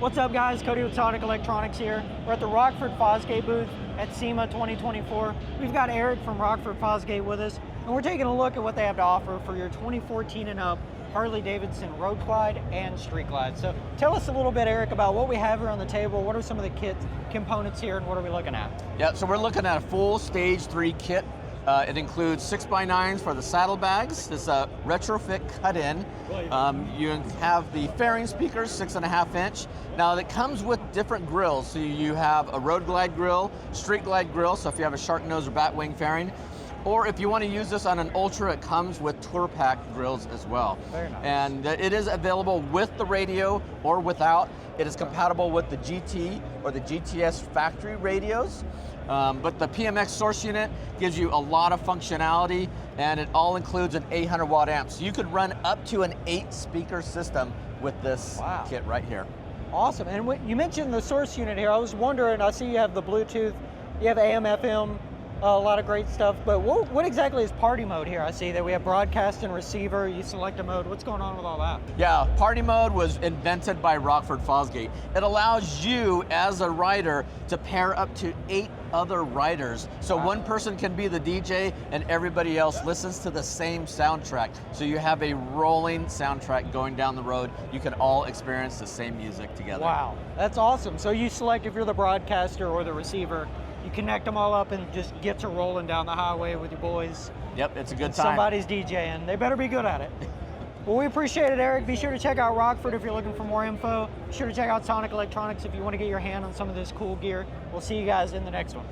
What's up guys, Cody with Sonic Electronics here. We're at the Rockford Fosgate booth at SEMA 2024. We've got Eric from Rockford Fosgate with us, and we're taking a look at what they have to offer for your 2014 and up Harley Davidson Road Glide and Street Glide. So tell us a little bit, Eric, about what we have here on the table. What are some of the kit components here, and what are we looking at? Yeah, so we're looking at a full Stage 3 kit. It includes 6x9s for the saddlebags. This retrofit cut-in. You have the fairing speakers, 6.5 inch. Now it comes with different grills. So you have a road glide grill, street glide grill, so if you have a shark nose or bat wing fairing, or if you want to use this on an Ultra, it comes with tour pack grills as well. Very nice. And it is available with the radio or without. It is compatible with the GT or the GTS factory radios. But the PMX source unit gives you a lot of functionality, and it all includes an 800 watt amp. So you could run up to an 8 speaker system with this kit right here. Awesome, and you mentioned the source unit here. I was wondering, I see you have the Bluetooth, you have AM, FM, a lot of great stuff, but what exactly is party mode here? I see that we have broadcast and receiver, you select a mode. What's going on with all that? Yeah, party mode was invented by Rockford Fosgate. It allows you as a rider to pair up to 8 other riders. So one person can be the DJ and everybody else listens to the same soundtrack. So you have a rolling soundtrack going down the road. You can all experience the same music together. Wow, that's awesome. So you select if you're the broadcaster or the receiver, you connect them all up and just get to rolling down the highway with your boys. Yep, it's a good time. Somebody's DJing. They better be good at it. Well, we appreciate it, Eric. Be sure to check out Rockford if you're looking for more info. Be sure to check out Sonic Electronics if you want to get your hand on some of this cool gear. We'll see you guys in the next one.